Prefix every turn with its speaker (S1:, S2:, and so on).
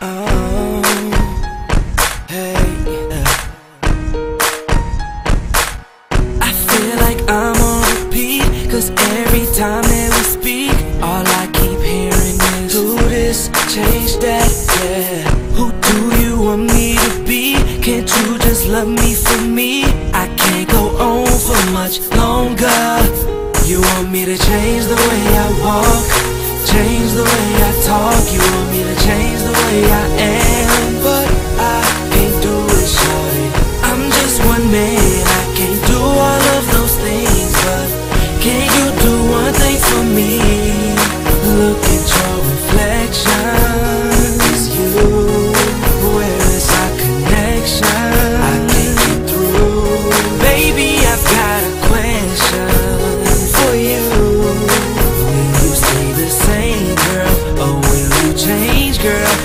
S1: Oh, hey, I feel like I'm on repeat, 'cause every time that we speak, all I keep hearing is do this, change that, yeah. Who do you want me to be? Can't you just love me for me? I can't go on for much longer. You want me to change the way I walk, change the way I talk. You want me to change the way I am, but I can't do it, shorty. I'm just one man, I can't do all of those things, but can you do one thing for me? Look at your reflection, it's you. Where is our connection? I can't get through. Baby, I've got a question for you. Will you stay the same, girl, or will you change, girl?